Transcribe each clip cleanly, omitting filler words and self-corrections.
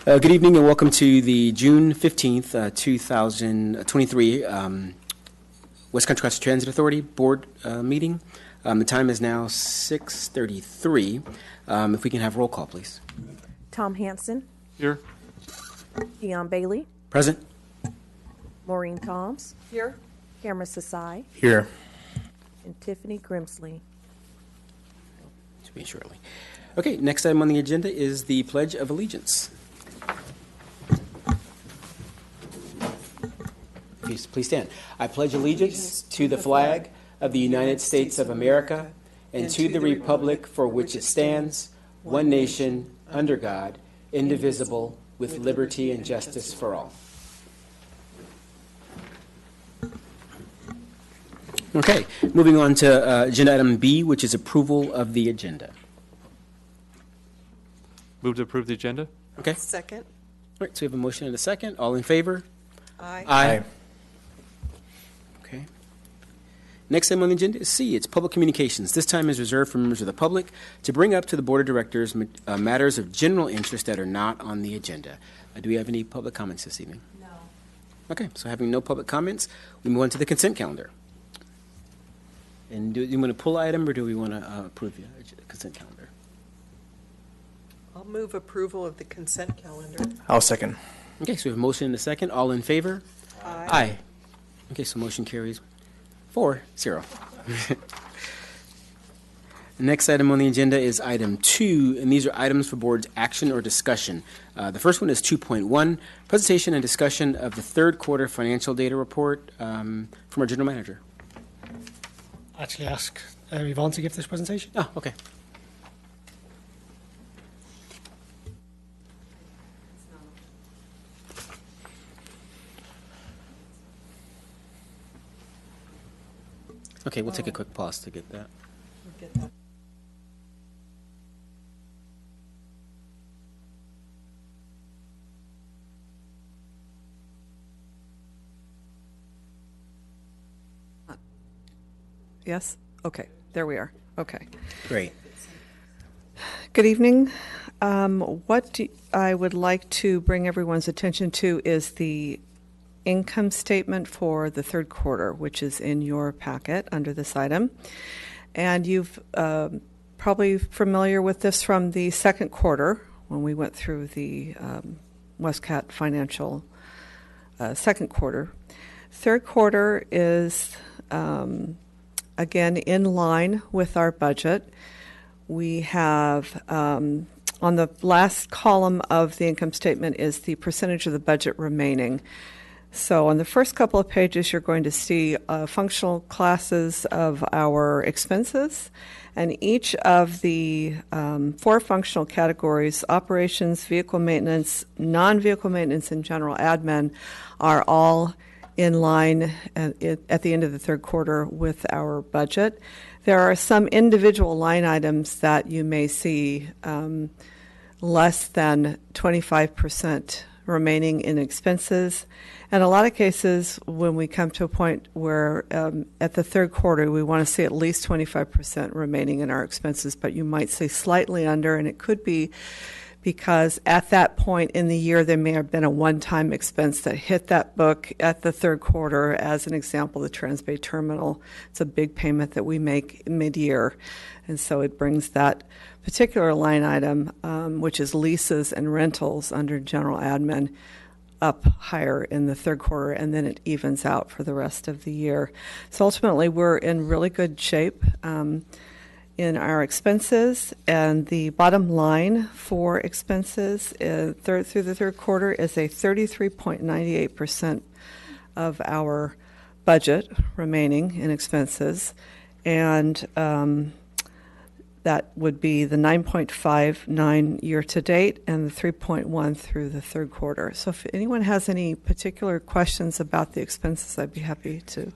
Good evening and welcome to the June 15th, 2023 West Country Costa Transit Authority Board meeting. The time is now 6:33. If we can have roll call, please. Tom Hansen. Here. Dion Bailey. Present. Maureen Toms. Here. Cameron Sasai. Here. And Tiffany Grimsley. To be shortly. Okay, next item on the agenda is the Pledge of Allegiance. Please stand. I pledge allegiance to the flag of the United States of America and to the republic for which it stands, one nation, under God, indivisible, with liberty and justice for all. Okay, moving on to agenda item B, which is approval of the agenda. Move to approve the agenda? Okay. Second. All right, so we have a motion and a second. All in favor? Aye. Aye. Okay. Next item on the agenda is C. It's public communications. This time is reserved for members of the public to bring up to the Board of Directors matters of general interest that are not on the agenda. Do we have any public comments this evening? No. Okay, so having no public comments, we move on to the consent calendar. And do you want to pull item or do we want to approve the consent calendar? I'll move approval of the consent calendar. I'll second. Okay, so we have a motion and a second. All in favor? Aye. Aye. Okay, so motion carries 4-0. The next item on the agenda is item 2, and these are items for board's action or discussion. The first one is 2.1, presentation and discussion of the third quarter financial data report from our general manager. Actually ask Yvonne to give this presentation. Oh, okay. Okay, we'll take a quick pause to get that. Get that. Yes? Okay, there we are. Okay. Great. Good evening. I would like to bring everyone's attention to is the income statement for the third quarter, which is in your packet under this item. And you've probably familiar with this from the second quarter when we went through the WESTCAT financial second quarter. Third quarter is again in line with our budget. We have on the last column of the income statement is the percentage of the budget remaining. So on the first couple of pages, you're going to see functional classes of our expenses, and each of the 4 functional categories, operations, vehicle maintenance, non-vehicle maintenance, and general admin, are all in line at the end of the third quarter with our budget. There are some individual line items that you may see less than 25% remaining in expenses. In a lot of cases, when we come to a point where at the third quarter we want to see at least 25% remaining in our expenses, but you might say slightly under, and it could be because at that point in the year there may have been a one-time expense that hit that book at the third quarter. As an example, the Transbay Terminal, it's a big payment that we make mid-year, and so it brings that particular line item, which is leases and rentals under general admin, up higher in the third quarter, and then it evens out for the rest of the year. So ultimately, we're in really good shape in our expenses, and the bottom line for expenses through the third quarter is a 33.98% of our budget remaining in expenses, and that would be the 9.59 year-to-date and the 3.1 through the third quarter. So if anyone has any particular questions about the expenses, I'd be happy to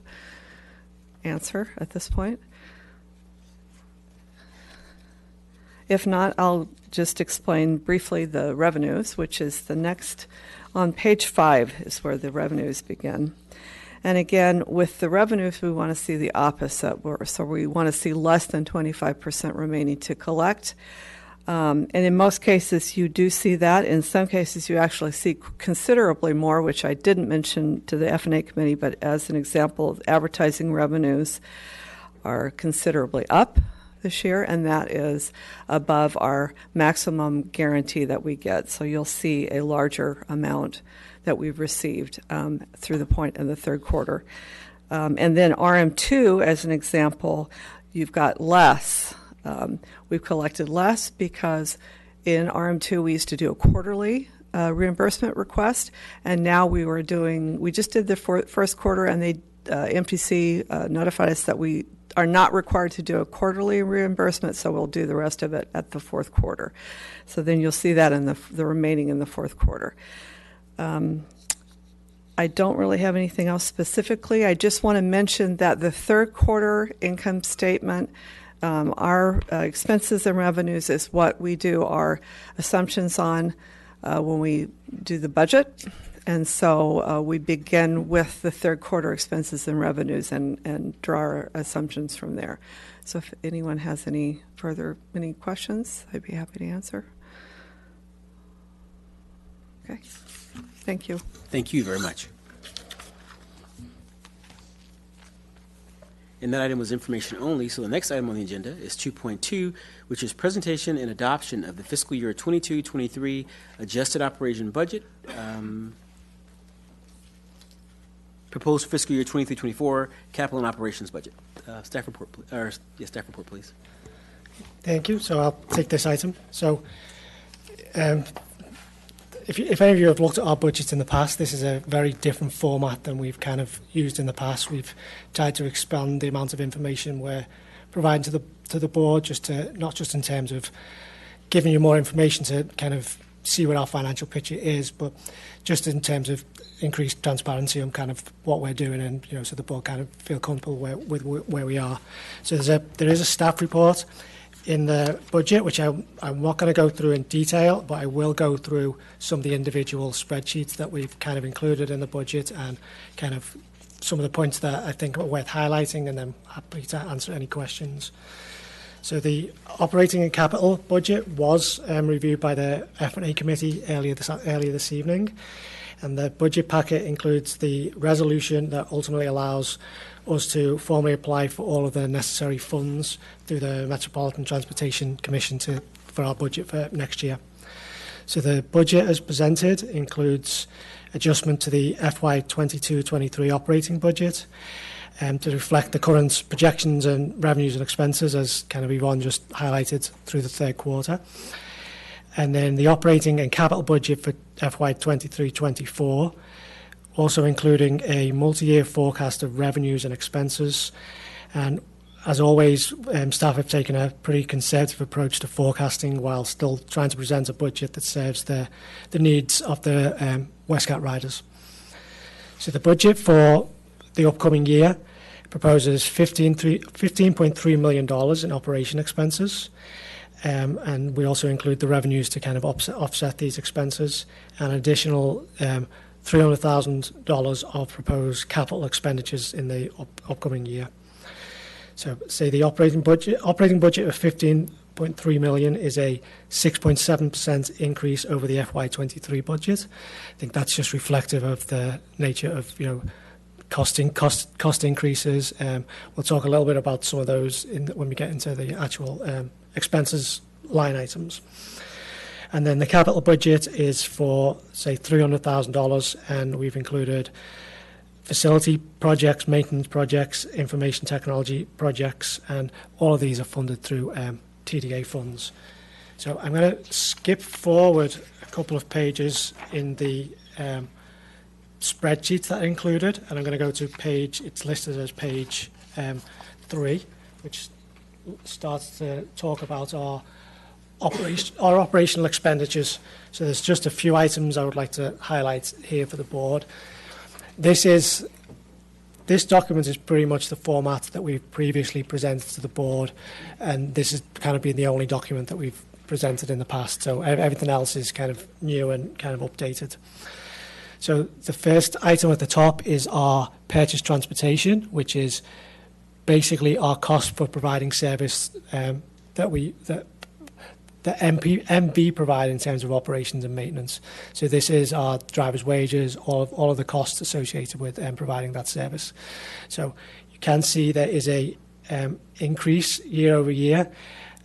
answer at this point. If not, I'll just explain briefly the revenues, which is the next, on page 5 is where the revenues begin. And again, with the revenues, we want to see the opposite. So we want to see less than 25% remaining to collect. And in most cases, you do see that. In some cases, you actually see considerably more, which I didn't mention to the F&A committee, but as an example, advertising revenues are considerably up this year, and that is above our maximum guarantee that we get. So you'll see a larger amount that we've received through the point in the third quarter. And then RM2, as an example, you've got less. We've collected less because in RM2 we used to do a quarterly reimbursement request, and now we just did the first quarter, and they MTC notified us that we are not required to do a quarterly reimbursement, so we'll do the rest of it at the fourth quarter. So then you'll see that in the remaining in the fourth quarter. I don't really have anything else specifically. I just want to mention that the third quarter income statement, our expenses and revenues is what we do our assumptions on when we do the budget. And so we begin with the third quarter expenses and revenues and draw our assumptions from there. So if anyone has any questions, I'd be happy to answer. Okay. Thank you. Thank you very much. And that item was information only, so the next item on the agenda is 2.2, which is presentation and adoption of the fiscal year 22-23 adjusted operation budget, proposed fiscal year 23-24 capital and operations budget. Staff report, staff report, please. Thank you. So I'll take this item. So if any of you have looked at our budgets in the past, this is a very different format than we've kind of used in the past. We've tried to expand the amount of information we're providing to the board, not just in terms of giving you more information to kind of see what our financial picture is, but just in terms of increased transparency on kind of what we're doing, and so the board kind of feel comfortable with where we are. So there is a staff report in the budget, which I'm not going to go through in detail, but I will go through some of the individual spreadsheets that we've kind of included in the budget and kind of some of the points that I think are worth highlighting, and then happy to answer any questions. So the operating and capital budget was reviewed by the F&A committee earlier this evening, and the budget packet includes the resolution that ultimately allows us to formally apply for all of the necessary funds through the Metropolitan Transportation Commission for our budget for next year. So the budget as presented includes adjustment to the FY 22-23 operating budget to reflect the current projections and revenues and expenses, as kind of Yvonne just highlighted through the third quarter. And then the operating and capital budget for FY 23-24, also including a multi-year forecast of revenues and expenses. And as always, staff have taken a pretty conservative approach to forecasting while still trying to present a budget that serves the needs of the WESTCAT riders. So the budget for the upcoming year proposes $15.3 million in operation expenses. And we also include the revenues to kind of offset these expenses, and additional $300,000 of proposed capital expenditures in the upcoming year. So, say the operating budget of $15.3 million is a 6.7% increase over the FY23 budget. I think that's just reflective of the nature of cost increases. We'll talk a little bit about some of those when we get into the actual expenses line items. And then the capital budget is for, say, $300,000, and we've included facility projects, maintenance projects, information technology projects, and all of these are funded through TDA funds. So I'm going to skip forward a couple of pages in the spreadsheets that are included, and I'm going to go to it's listed as page 3, which starts to talk about our operational expenditures. So there's just a few items I would like to highlight here for the board. This document is pretty much the format that we've previously presented to the board, and this has kind of been the only document that we've presented in the past. So everything else is kind of new and kind of updated. So the first item at the top is our purchase transportation, which is basically our cost for providing service that the MB provide in terms of operations and maintenance. So this is our drivers' wages, all of the costs associated with providing that service. So you can see there is a increase year over year,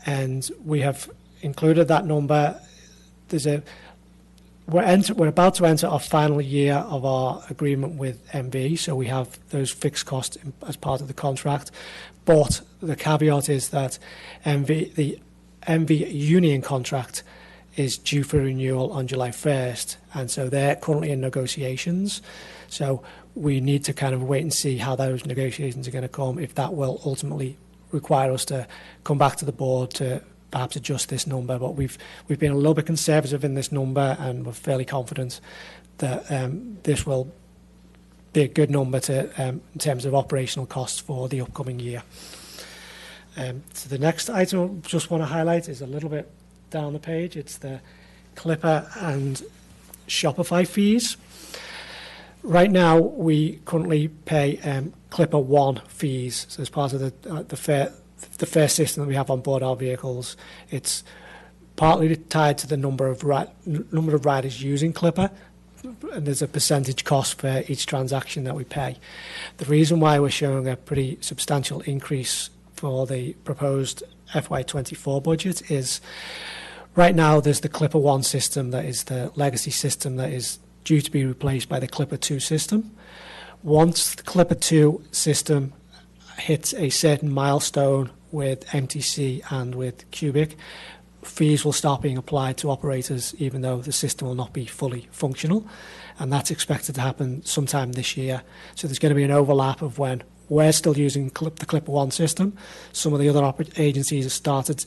and we have included that number. We're about to enter our final year of our agreement with MV, so we have those fixed costs as part of the contract. But the caveat is that the MV union contract is due for renewal on July 1st, and so they're currently in negotiations. So we need to kind of wait and see how those negotiations are going to come, if that will ultimately require us to come back to the board to perhaps adjust this number. But we've been a little bit conservative in this number, and we're fairly confident that this will be a good number to in terms of operational costs for the upcoming year. So the next item I just want to highlight is a little bit down the page. It's the Clipper and Shopify fees. Right now, we currently pay Clipper 1 fees. So as part of the fare system that we have on board our vehicles, it's partly tied to the number of riders using Clipper, and there's a percentage cost for each transaction that we pay. The reason why we're showing a pretty substantial increase for the proposed FY24 budget is right now there's the Clipper 1 system that is the legacy system that is due to be replaced by the Clipper 2 system. Once the Clipper 2 system hits a certain milestone with MTC and with Cubic, fees will start being applied to operators even though the system will not be fully functional, and that's expected to happen sometime this year. So there's going to be an overlap of when we're still using the Clipper 1 system. Some of the other agencies have started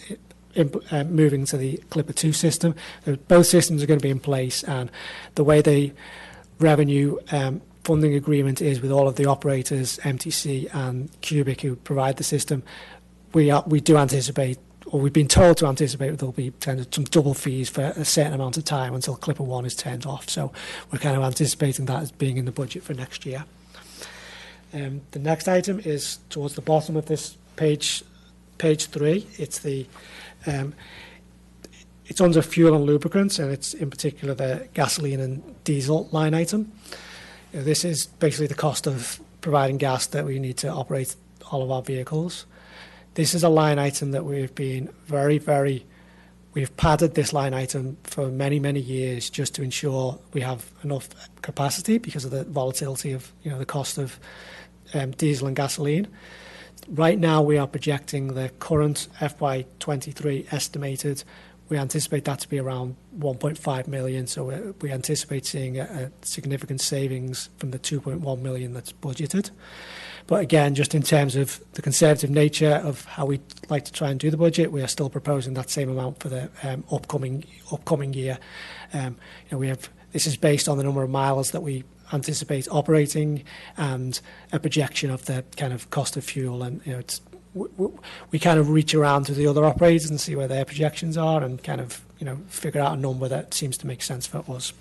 moving to the Clipper 2 system. Both systems are going to be in place, and the way the revenue funding agreement is with all of the operators, MTC and Cubic, who provide the system, we do anticipate, or we've been told to anticipate, there'll be kind of some double fees for a certain amount of time until Clipper 1 is turned off. So we're kind of anticipating that as being in the budget for next year. The next item is towards the bottom of this page 3. It's it's under fuel and lubricants, and it's in particular the gasoline and diesel line item. This is basically the cost of providing gas that we need to operate all of our vehicles. This is a line item that we've been we've padded this line item for many, many years just to ensure we have enough capacity because of the volatility of the cost of diesel and gasoline. Right now we are projecting the current FY23 estimated. We anticipate that to be around 1.5 million, so we anticipate seeing a significant savings from the 2.1 million that's budgeted. But again, just in terms of the conservative nature of how we like to try and do the budget, we are still proposing that same amount for the upcoming year. This is based on the number of miles that we anticipate operating and a projection of the kind of cost of fuel, and we kind of reach around to the other operators and see where their projections are and kind of figure out a number that seems to make sense for us.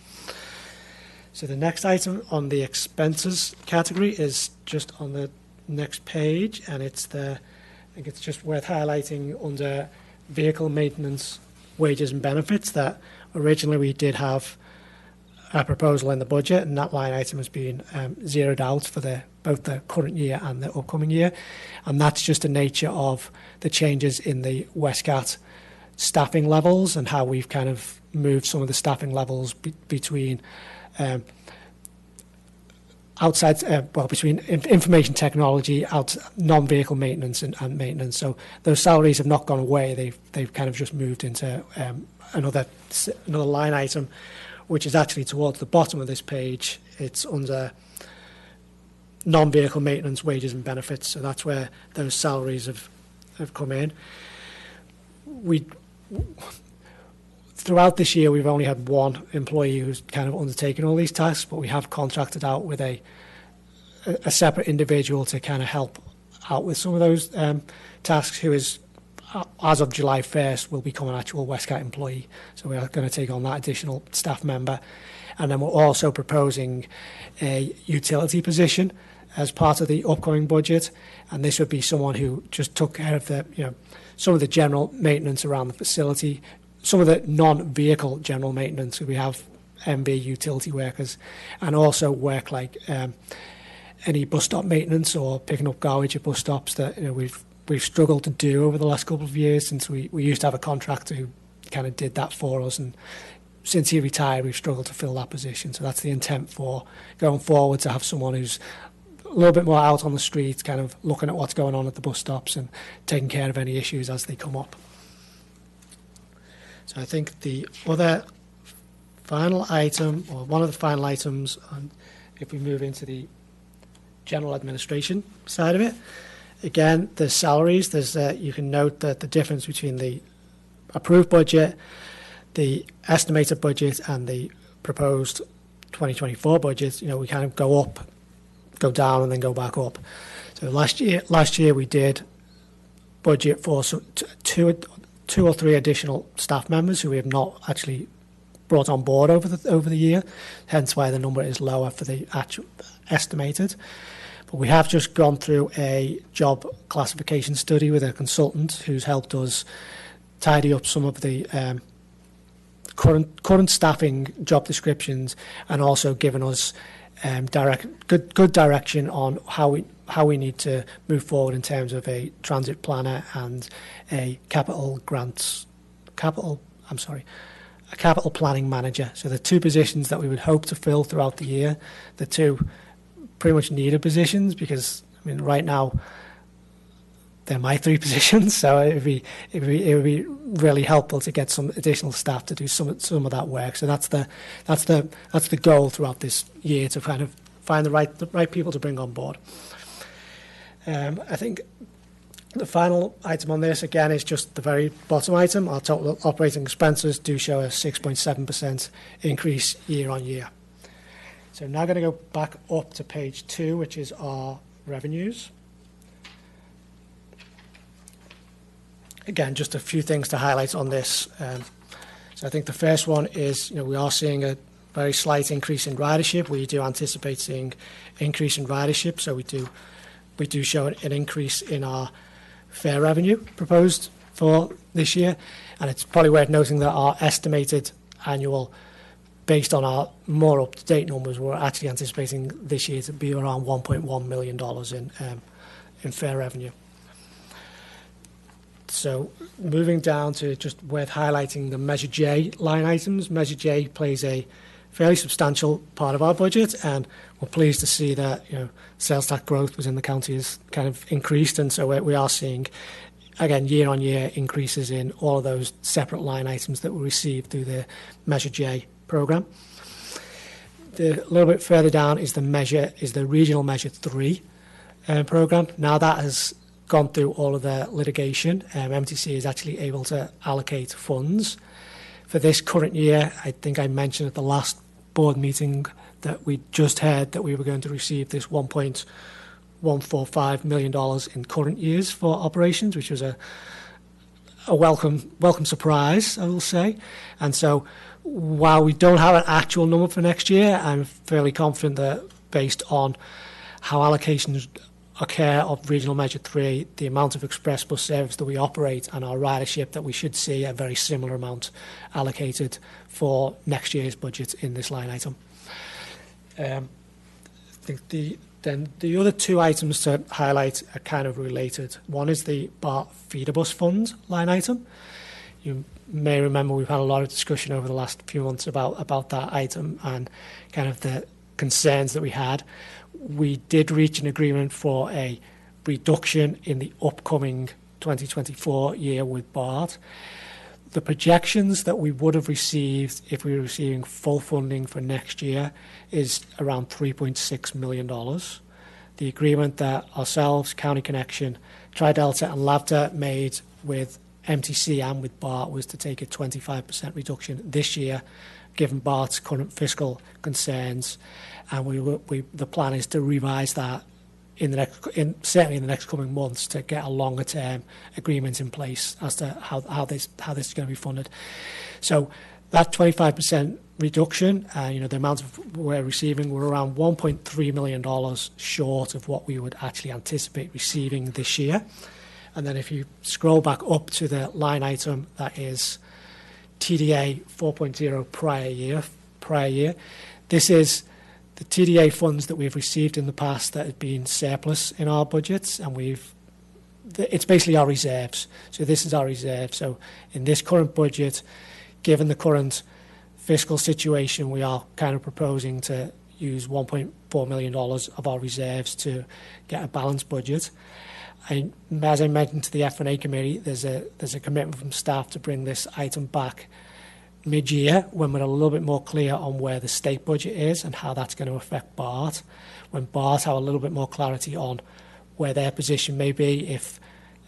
So the next item on the expenses category is just on the next page, and I think it's just worth highlighting under vehicle maintenance, wages and benefits that originally we did have a proposal in the budget, and that line item has been zeroed out for both the current year and the upcoming year, and that's just the nature of the changes in the WESTCAT staffing levels and how we've kind of moved some of the staffing levels between between information technology, non-vehicle maintenance and maintenance. So those salaries have not gone away; they've kind of just moved into another line item, which is actually towards the bottom of this page. It's under non-vehicle maintenance, wages and benefits. So that's where those salaries have come in. Throughout this year, we've only had one employee who's kind of undertaken all these tasks, but we have contracted out with a separate individual to kind of help out with some of those tasks, who is, as of July 1st, will become an actual WESTCAT employee. So we are going to take on that additional staff member. And then we're also proposing a utility position as part of the upcoming budget. And this would be someone who just took care of some of the general maintenance around the facility, some of the non-vehicle general maintenance. We have MB utility workers, and also work like any bus stop maintenance or picking up garbage at bus stops that we've struggled to do over the last couple of years, since we used to have a contractor who kind of did that for us, and since he retired we've struggled to fill that position. So that's the intent for going forward, to have someone who's a little bit more out on the street, kind of looking at what's going on at the bus stops and taking care of any issues as they come up. So I think the other final item, or one of the final items, if we move into the general administration side of it, again, there's salaries. There's you can note that the difference between the approved budget, the estimated budget, and the proposed 2024 budget. We kind of go up, go down, and then go back up. So last year we did budget for two or three additional staff members who we have not actually brought on board over the year, hence why the number is lower for the actual estimated. But we have just gone through a job classification study with a consultant who's helped us tidy up some of the current staffing job descriptions, and also given us good direction on how we need to move forward in terms of a transit planner and a capital planning manager. So the two positions that we would hope to fill throughout the year, the two pretty much needed positions, because right now they're my three positions, so it would be really helpful to get some additional staff to do some of that work. So that's the goal throughout this year, to kind of find the right people to bring on board. I think the final item on this, again, is just the very bottom item. Our total operating expenses do show a 6.7% increase year on year. So I'm now going to go back up to page 2, which is our revenues. Again, just a few things to highlight on this. So I think the first one is, we are seeing a very slight increase in ridership. We do anticipate seeing increase in ridership, so we do show an increase in our fare revenue proposed for this year. And it's probably worth noting that our estimated annual, based on our more up-to-date numbers, we're actually anticipating this year to be around $1.1 million in fare revenue. So moving down to just worth highlighting the Measure J line items. Measure J plays a fairly substantial part of our budget, and we're pleased to see that sales tax growth within the county has kind of increased, and so we are seeing, again, year-on-year increases in all of those separate line items that we received through the Measure J program. A little bit further down is the Regional Measure 3 program. Now that has gone through all of the litigation, MTC is actually able to allocate funds. For this current year, I think I mentioned at the last board meeting that we just heard that we were going to receive this $1.145 million in current years for operations, which was a welcome surprise, I will say. And so while we don't have an actual number for next year, I'm fairly confident that based on how allocations occur of Regional Measure 3, the amount of express bus service that we operate, and our ridership, that we should see a very similar amount allocated for next year's budget in this line item. I think the other two items to highlight are kind of related. One is the BART feeder bus fund line item. You may remember we've had a lot of discussion over the last few months about that item and kind of the concerns that we had. We did reach an agreement for a reduction in the upcoming 2024 year with BART. The projections that we would have received if we were receiving full funding for next year is around $3.6 million. The agreement that ourselves, County Connection, Tri-Delta and LAVTA made with MTC and with BART was to take a 25% reduction this year, given BART's current fiscal concerns, and the plan is to revise that certainly in the next coming months to get a longer term agreement in place as to how this is going to be funded. So that 25% reduction, the amount we're receiving, we're around $1.3 million short of what we would actually anticipate receiving this year. And then if you scroll back up to the line item that is TDA 4.0 prior year. This is the TDA funds that we've received in the past that have been surplus in our budgets, and it's basically our reserves. So this is our reserve. So in this current budget, given the current fiscal situation, we are kind of proposing to use $1.4 million of our reserves to get a balanced budget. As I mentioned to the F&A committee, there's a commitment from staff to bring this item back mid-year when we're a little bit more clear on where the state budget is and how that's going to affect BART. When BART have a little bit more clarity on where their position may be, if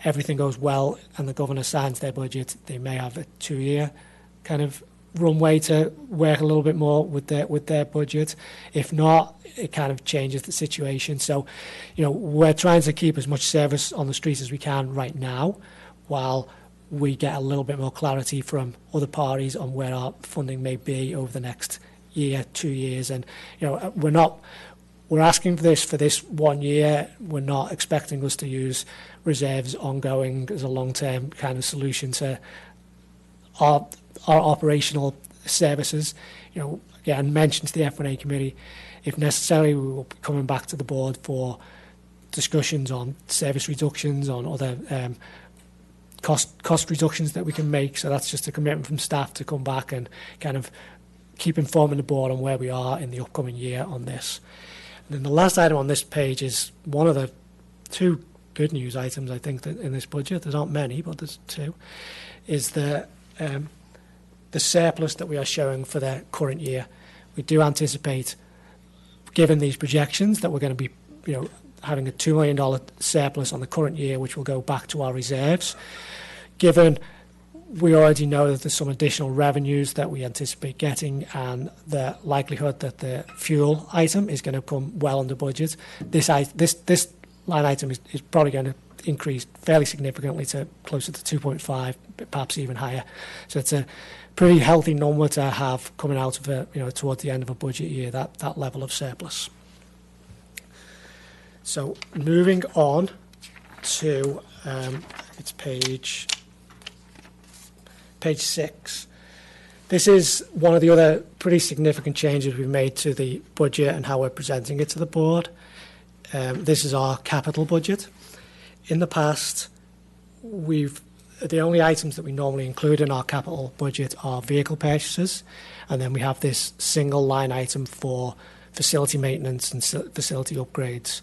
everything goes well and the governor signs their budget, they may have a 2-year kind of runway to work a little bit more with their budget. If not, it kind of changes the situation. So, we're trying to keep as much service on the streets as we can right now, while we get a little bit more clarity from other parties on where our funding may be over the next year, 2 years. And we're asking for this 1 year. We're not expecting us to use reserves ongoing as a long-term kind of solution to our operational services. Again, mentioned to the F&A committee, if necessary, we will be coming back to the board for discussions on service reductions, on other cost reductions that we can make. So that's just a commitment from staff to come back and kind of keep informing the board on where we are in the upcoming year on this. And then the last item on this page is one of the 2 good news items, I think, that in this budget. There aren't many, but there's 2. Is the surplus that we are showing for the current year. We do anticipate, given these projections, that we're going to be, having a $2 million surplus on the current year, which will go back to our reserves. Given we already know that there's some additional revenues that we anticipate getting, and the likelihood that the fuel item is going to come well under budget, this line item is probably going to increase fairly significantly to closer to 2.5, perhaps even higher. So it's a pretty healthy number to have coming out of towards the end of a budget year, that level of surplus. So moving on to it's page 6. This is one of the other pretty significant changes we've made to the budget and how we're presenting it to the board. This is our capital budget. In the past, the only items that we normally include in our capital budget are vehicle purchases, and then we have this single line item for facility maintenance and facility upgrades.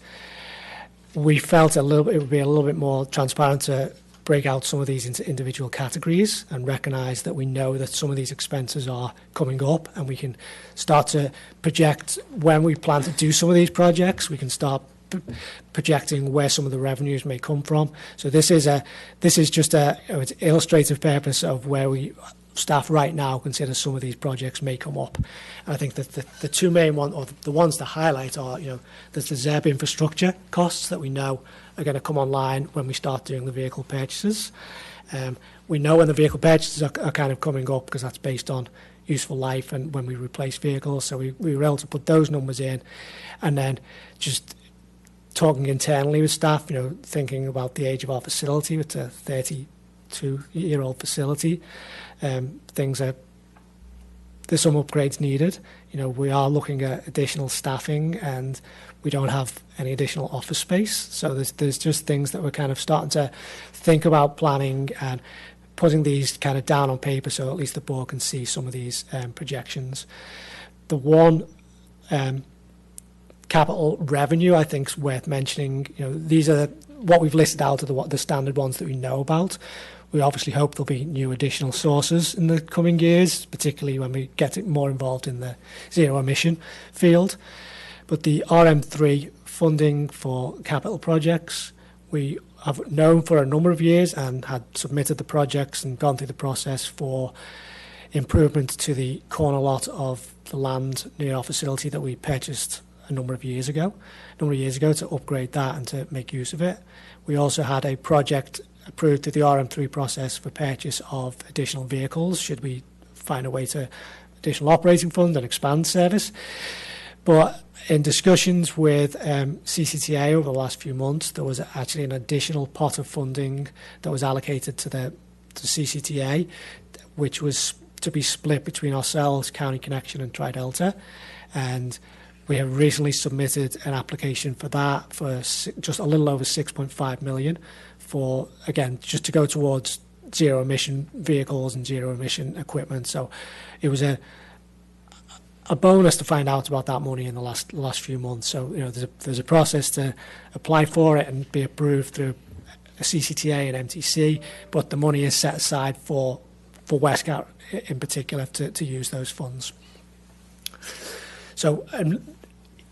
We felt it would be a little bit more transparent to break out some of these into individual categories and recognise that we know that some of these expenses are coming up, and we can start to project when we plan to do some of these projects. We can start projecting where some of the revenues may come from. So this is just it's illustrative purpose of where we staff right now consider some of these projects may come up. And I think that the 2 main ones, or the ones to highlight, are there's the ZEB infrastructure costs that we know are going to come online when we start doing the vehicle purchases. We know when the vehicle purchases are kind of coming up because that's based on useful life and when we replace vehicles. So we were able to put those numbers in, and then just talking internally with staff, thinking about the age of our facility. It's a 32-year-old facility. There's some upgrades needed. We are looking at additional staffing, and we don't have any additional office space. So there's just things that we're kind of starting to think about planning and putting these kind of down on paper, so at least the board can see some of these projections. The one capital revenue I think is worth mentioning. These are what we've listed out are the standard ones that we know about. We obviously hope there'll be new additional sources in the coming years, particularly when we get more involved in the zero emission field. But the RM3 funding for capital projects, we have known for a number of years and had submitted the projects and gone through the process for improvement to the corner lot of the land near our facility that we purchased a number of years ago to upgrade that and to make use of it. We also had a project approved through the RM3 process for purchase of additional vehicles, should we find a way to additional operating fund and expand service. But in discussions with CCTA over the last few months, there was actually an additional pot of funding that was allocated to the CCTA, which was to be split between ourselves, County Connection and Tri-Delta. And we have recently submitted an application for that for just a little over 6.5 million for, again, just to go towards zero emission vehicles and zero emission equipment. So it was a bonus to find out about that money in the last few months. So, you know, there's a process to apply for it and be approved through a CCTA and MTC, but the money is set aside for WESTCAT in particular to use those funds. So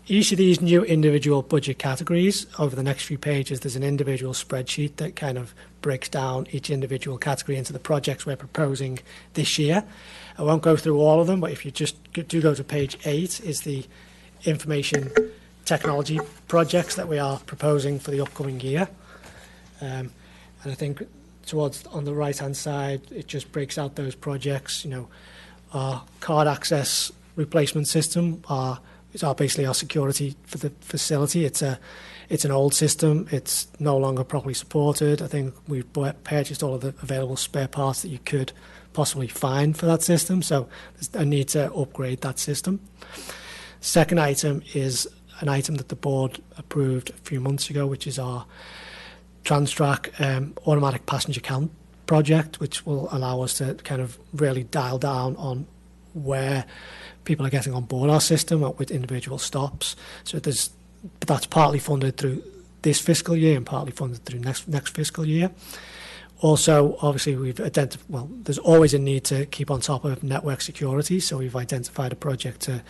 each of these new individual budget categories, over the next few pages, there's an individual spreadsheet that kind of breaks down each individual category into the projects we're proposing this year. I won't go through all of them, but if you just do go to page 8, is the information technology projects that we are proposing for the upcoming year. And I think on the right-hand side, it just breaks out those projects. You know, our card access replacement system is basically our security for the facility. It's an old system. It's no longer properly supported. I think we've purchased all of the available spare parts that you could possibly find for that system. So there's a need to upgrade that system. Second item is an item that the board approved a few months ago, which is our Trans-Track automatic passenger count project, which will allow us to kind of really dial down on where people are getting on board our system with individual stops. So that's partly funded through this fiscal year and partly funded through next fiscal year. Also, obviously, we've identified, well, there's always a need to keep on top of network security, so we've identified a project to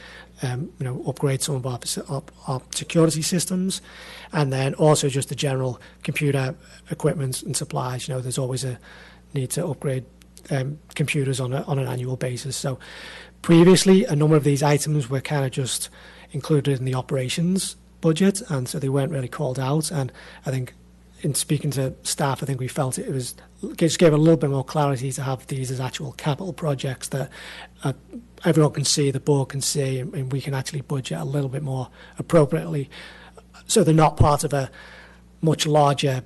upgrade some of our security systems, and then also just the general computer equipment and supplies. You know, there's always a need to upgrade computers on an annual basis. So previously, a number of these items were kind of just included in the operations budget, and so they weren't really called out. And I think in speaking to staff, I think we felt it just gave a little bit more clarity to have these as actual capital projects that everyone can see, the board can see, and we can actually budget a little bit more appropriately. So they're not part of a much larger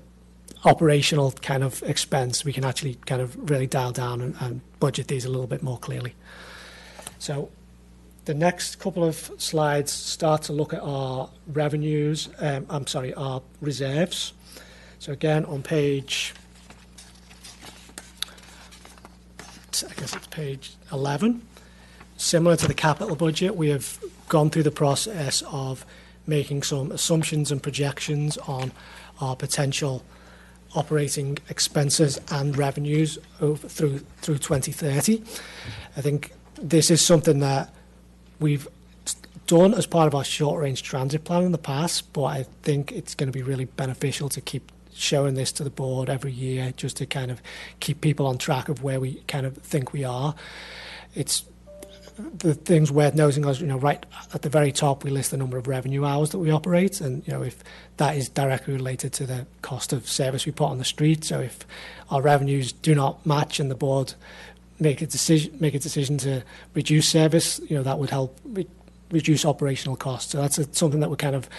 operational kind of expense. We can actually kind of really dial down and budget these a little bit more clearly. So the next couple of slides start to look at our revenues, our reserves. So again, on page, I guess it's page 11, similar to the capital budget, we have gone through the process of making some assumptions and projections on our potential operating expenses and revenues through 2030. I think this is something that we've done as part of our short-range transit plan in the past, but I think it's going to be really beneficial to keep showing this to the board every year, just to kind of keep people on track of where we kind of think we are. It's the things worth noting is, right at the very top, we list the number of revenue hours that we operate, and if that is directly related to the cost of service we put on the street. So if our revenues do not match and the board make a decision to reduce service, that would help reduce operational costs. So that's something that we're kind of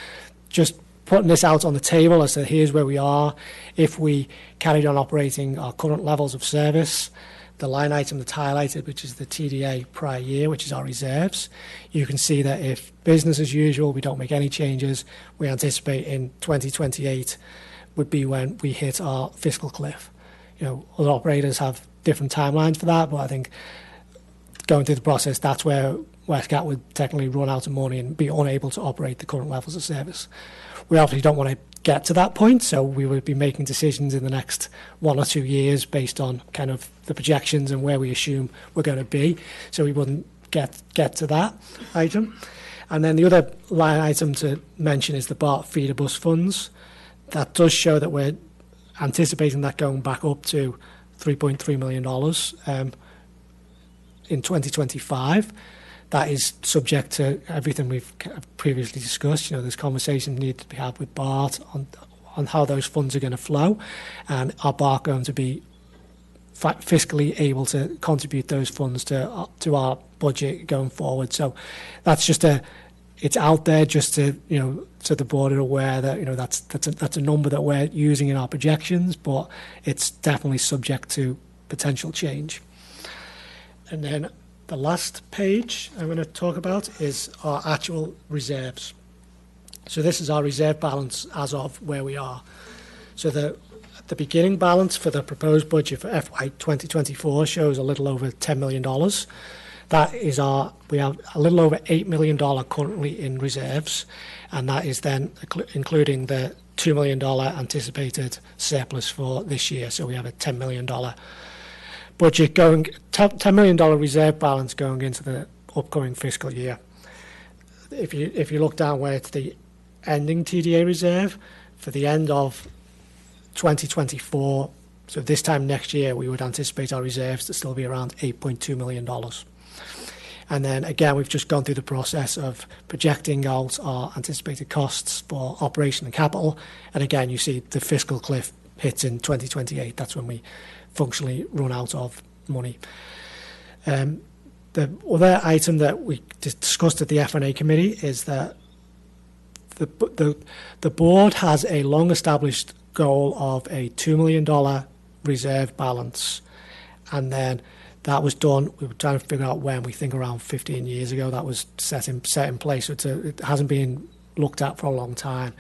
just putting this out on the table as to here's where we are. If we carried on operating our current levels of service, the line item that's highlighted, which is the TDA prior year, which is our reserves, you can see that if business as usual, we don't make any changes, we anticipate in 2028 would be when we hit our fiscal cliff. Other operators have different timelines for that, but I think going through the process, that's where WESTCAT would technically run out of money and be unable to operate the current levels of service. We obviously don't want to get to that point, so we would be making decisions in the next 1 or 2 years based on kind of the projections and where we assume we're going to be, so we wouldn't get to that item. And then the other line item to mention is the BART feeder bus funds. That does show that we're anticipating that going back up to $3.3 million in 2025. That is subject to everything we've previously discussed. There's conversations need to be had with BART on how those funds are going to flow, and are BART going to be fiscally able to contribute those funds to our budget going forward. So that's just it's out there just to so the board are aware that that's a number that we're using in our projections, but it's definitely subject to potential change. And then the last page I'm going to talk about is our actual reserves. So this is our reserve balance as of where we are. So the beginning balance for the proposed budget for FY 2024 shows a little over $10 million. That is we have a little over $8 million currently in reserves, and that is then including the $2 million anticipated surplus for this year. So we have a $10 million budget $10 million reserve balance going into the upcoming fiscal year. If you look down where it's the ending TDA reserve for the end of 2024, so this time next year, we would anticipate our reserves to still be around $8.2 million. And then again, we've just gone through the process of projecting out our anticipated costs for operation and capital. And again, you see the fiscal cliff hits in 2028. That's when we functionally run out of money. The other item that we discussed at the F&A committee is that the board has a long-established goal of a $2 million reserve balance, and then that was done. We were trying to figure out when. We think around 15 years ago that was set in place. So it hasn't been looked at for a long time.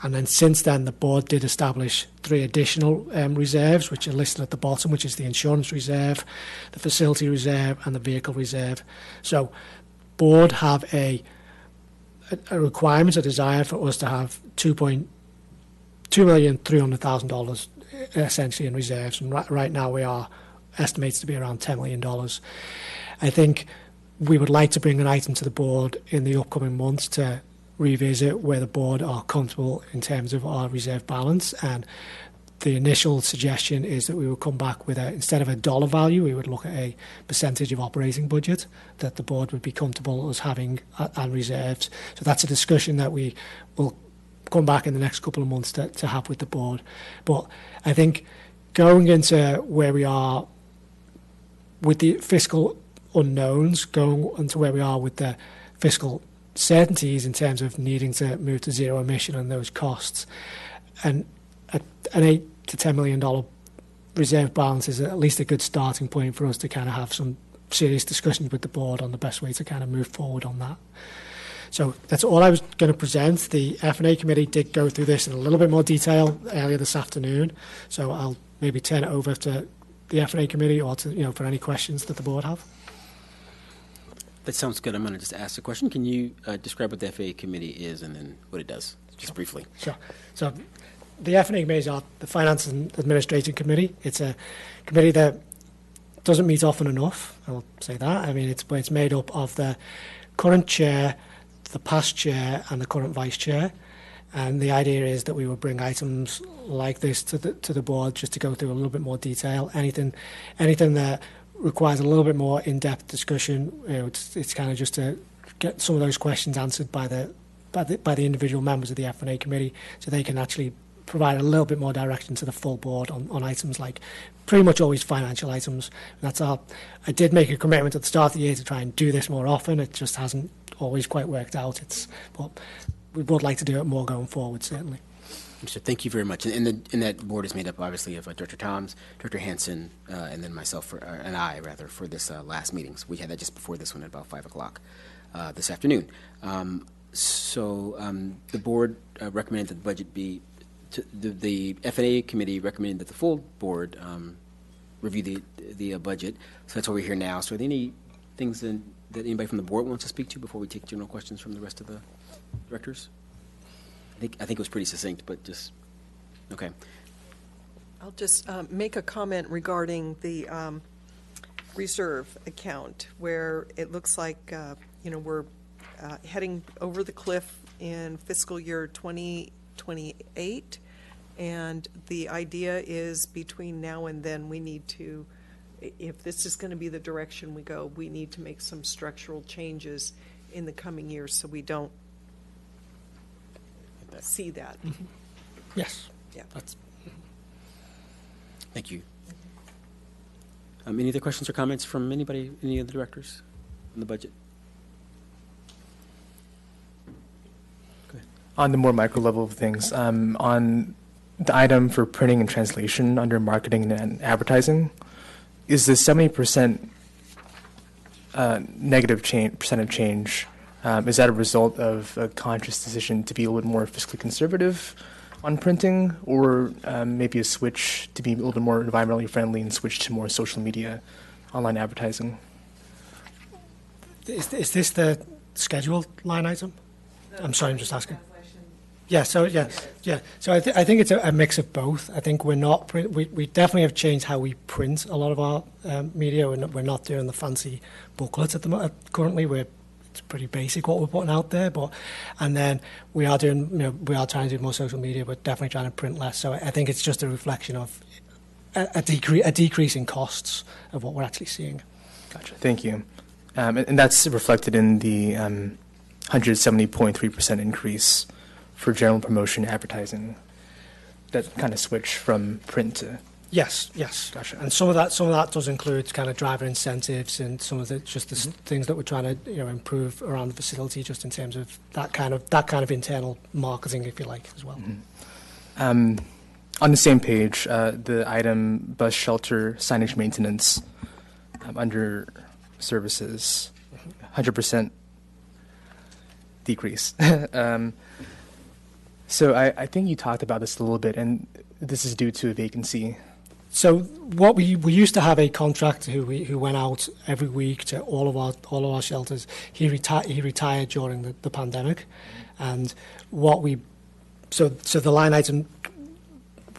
And then since then, the board did establish 3 additional reserves, which are listed at the bottom, which is the insurance reserve, the facility reserve, and the vehicle reserve. So board have a requirement, a desire for us to have $2,300,000 essentially in reserves. And right now we are estimated to be around $10 million. I think we would like to bring an item to the board in the upcoming months to revisit where the board are comfortable in terms of our reserve balance. And the initial suggestion is that we will come back with instead of a dollar value, we would look at a percentage of operating budget that the board would be comfortable as having and reserves. So that's a discussion that we will come back in the next couple of months to have with the board. But I think going into where we are with the fiscal unknowns, going into where we are with the fiscal certainties in terms of needing to move to zero emission and those costs, and an $8 to $10 million reserve balance is at least a good starting point for us to kind of have some serious discussions with the board on the best way to kind of move forward on that. So that's all I was going to present. The F&A committee did go through this in a little bit more detail earlier this afternoon, so I'll maybe turn it over to the F&A committee or to, for any questions that the board have. That sounds good. I'm going to just ask the question. Can you describe what the FAA committee is and then what it does, just briefly? Sure. So the F&A committee is the Finance and Administration Committee. It's a committee that doesn't meet often enough, I'll say that. I mean, it's made up of the current chair, the past chair, and the current vice chair. And the idea is that we will bring items like this to the board just to go through a little bit more detail. Anything that requires a little bit more in-depth discussion, it's kind of just to get some of those questions answered by the individual members of the F&A committee, so they can actually provide a little bit more direction to the full board on items like pretty much always financial items. And that's I did make a commitment at the start of the year to try and do this more often. It just hasn't always quite worked out. But we would like to do it more going forward, certainly. So thank you very much. And that board is made up, obviously, of Director Toms, Director Hansen, and then myself, and I, for this last meeting. So we had that just before this one at about 5 o'clock this afternoon. The board recommended that the budget be, the F&A committee recommended that the full board review the budget. So that's why we're here now. So are there any things that anybody from the board wants to speak to before we take general questions from the rest of the directors? I think it was pretty succinct, but just, okay. I'll just make a comment regarding the reserve account, where it looks like, we're heading over the cliff in fiscal year 2028, and the idea is between now and then we need to, if this is going to be the direction we go, we need to make some structural changes in the coming years so we don't see that. Mm-hmm. Yes. Yeah. Thank you. Any other questions or comments from anybody, any of the directors on the budget? Go ahead. On the more micro level of things, on the item for printing and translation under marketing and advertising, is the 70% negative percent of change, is that a result of a conscious decision to be a little bit more fiscally conservative on printing, or maybe a switch to be a little bit more environmentally friendly and switch to more social media, online advertising? Is this the scheduled line item? I'm sorry, I'm just asking. Yeah. So I think it's a mix of both. I think we definitely have changed how we print a lot of our media. We're not doing the fancy booklets at the moment. Currently, it's pretty basic what we're putting out there. And then we are doing, we are trying to do more social media, but definitely trying to print less. So I think it's just a reflection of a decrease in costs of what we're actually seeing. Gotcha. Thank you. And that's reflected in the 170.3% increase for general promotion advertising. That kind of switch from print to... Yes. Gotcha. And some of that does include kind of driver incentives and some of the things that we're trying to improve around the facility, just in terms of that kind of internal marketing, if you like, as well. On the same page, the item bus shelter signage maintenance under services, 100% decrease. So I think you talked about this a little bit, and this is due to a vacancy. So what we used to have a contractor who went out every week to all of our shelters. He retired during the pandemic, and so the line item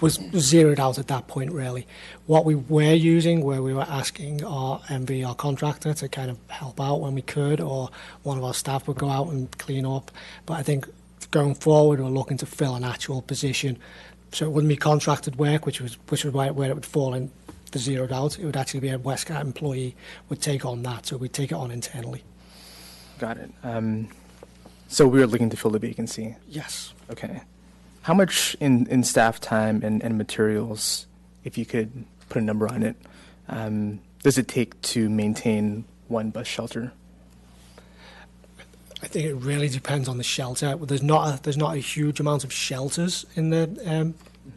was zeroed out at that point, really. What we were using, where we were asking our MV, our contractor, to kind of help out when we could, or one of our staff would go out and clean up. But I think going forward, we're looking to fill an actual position. So it wouldn't be contracted work, which was where it would fall in the zeroed out. It would actually be a WESTCAT employee would take on that, so we'd take it on internally. Got it. So we were looking to fill the vacancy. Yes. Okay. How much in staff time and materials, if you could put a number on it, does it take to maintain one bus shelter? I think it really depends on the shelter. There's not a huge amount of shelters in the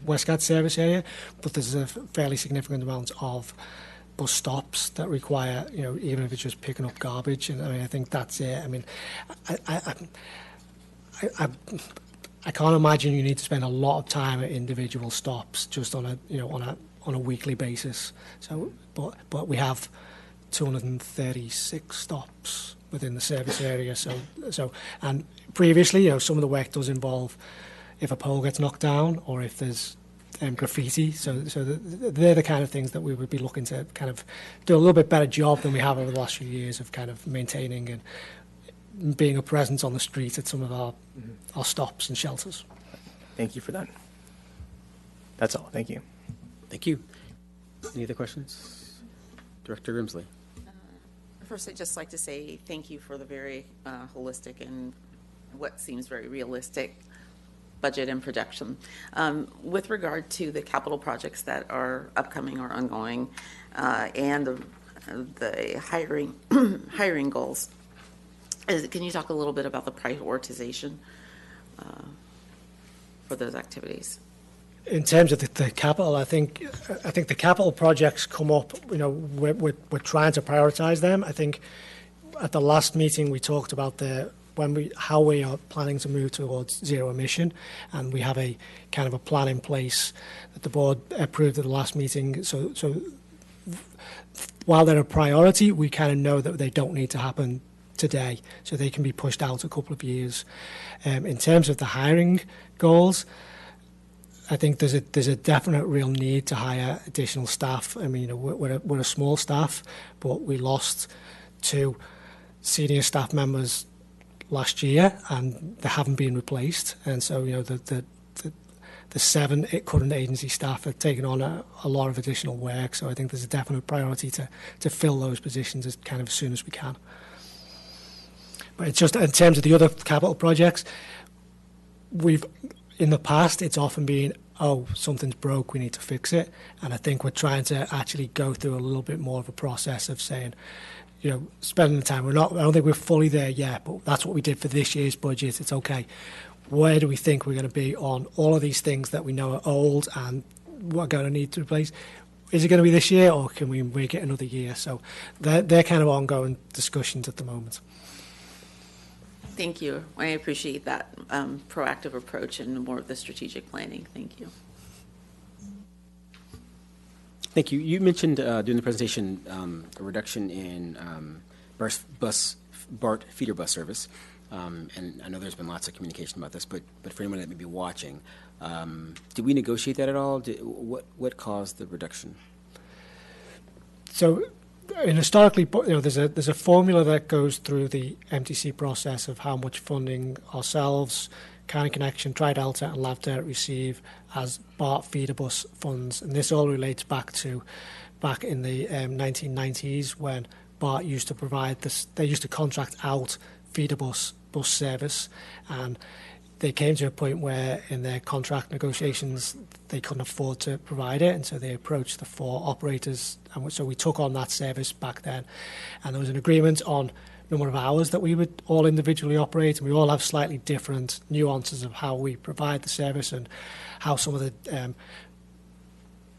WESTCAT service area, but there's a fairly significant amount of bus stops that require, even if it's just picking up garbage. And I think that's it. I mean, I can't imagine you need to spend a lot of time at individual stops just on a weekly basis. So, but we have 236 stops within the service area. So and previously, some of the work does involve if a pole gets knocked down or if there's graffiti. So they're the kind of things that we would be looking to kind of do a little bit better job than we have over the last few years of kind of maintaining and being a presence on the street at some of our stops and shelters. Thank you for that. That's all. Thank you. Thank you. Any other questions? Director Grimsley. First, I'd just like to say thank you for the very holistic and what seems very realistic budget and projection. With regard to the capital projects that are upcoming or ongoing and the hiring goals, can you talk a little bit about the prioritization for those activities? In terms of the capital, I think the capital projects come up. We're trying to prioritise them. I think at the last meeting we talked about how we are planning to move towards zero emission, and we have a kind of a plan in place that the board approved at the last meeting. So while they're a priority, we kind of know that they don't need to happen today, so they can be pushed out a couple of years. In terms of the hiring goals, I think there's a definite real need to hire additional staff. I mean, we're a small staff, but we lost 2 senior staff members last year, and they haven't been replaced. And so, the 7 current agency staff have taken on a lot of additional work. So I think there's a definite priority to fill those positions as soon as we can. But it's just in terms of the other capital projects, in the past, it's often been, something's broke, we need to fix it. And I think we're trying to actually go through a little bit more of a process of saying, spending the time. I don't think we're fully there yet, but that's what we did for this year's budget. It's okay. Where do we think we're going to be on all of these things that we know are old and we're going to need to replace? is it going to be this year or can we make it another year? So they're kind of ongoing discussions at the moment. Thank you. I appreciate that proactive approach and more of the strategic planning. Thank you. Thank you. You mentioned during the presentation a reduction in BART feeder bus service. And I know there's been lots of communication about this, but for anyone that may be watching, did we negotiate that at all? What caused the reduction? So, historically, there's a formula that goes through the MTC process of how much funding ourselves, County Connection, Tri-Delta, and LabDirt receive as BART feeder bus funds, and this all relates back in the 1990s when BART used to provide this. They used to contract out feeder bus service, and they came to a point where in their contract negotiations they couldn't afford to provide it, and so they approached the 4 operators, and so we took on that service back then, and there was an agreement on number of hours that we would all individually operate, and we all have slightly different nuances of how we provide the service and how some of the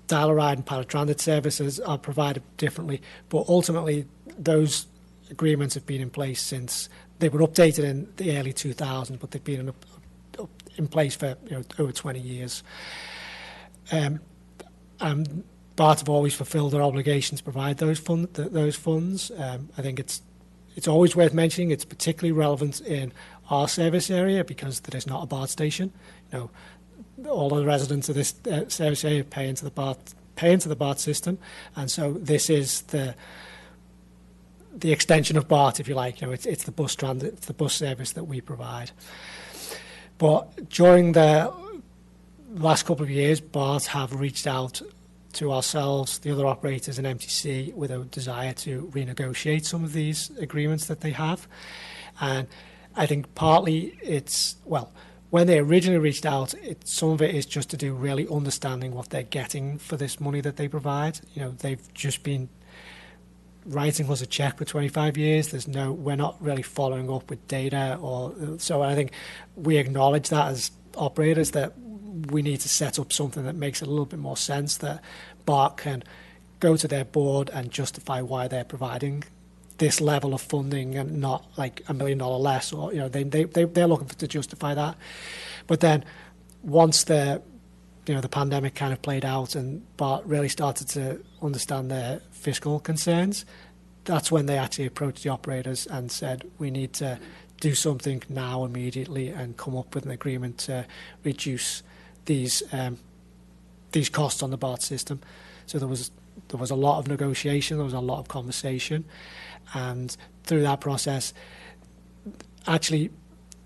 dial-a-ride and paratransit services are provided differently, but ultimately those agreements have been in place since. They were updated in the early 2000s, but they've been in place for over 20 years. And BART have always fulfilled their obligations to provide those funds. I think it's always worth mentioning. It's particularly relevant in our service area because there is not a BART station. All of the residents of this service area pay into the BART system, and so this is the extension of BART, if you like. It's the bus transit, it's the bus service that we provide. But during the last couple of years, BART have reached out to ourselves, the other operators, and MTC with a desire to renegotiate some of these agreements that they have. And I think partly when they originally reached out, some of it is just to do really understanding what they're getting for this money that they provide. They've just been writing us a check for 25 years. We're not really following up with data, so I think we acknowledge that as operators that we need to set up something that makes a little bit more sense, that BART can go to their board and justify why they're providing this level of funding and not like $1 million less, or they're looking to justify that. But then once the pandemic kind of played out and BART really started to understand their fiscal concerns, that's when they actually approached the operators and said, we need to do something now immediately and come up with an agreement to reduce these costs on the BART system. So there was a lot of negotiation, there was a lot of conversation, and through that process, actually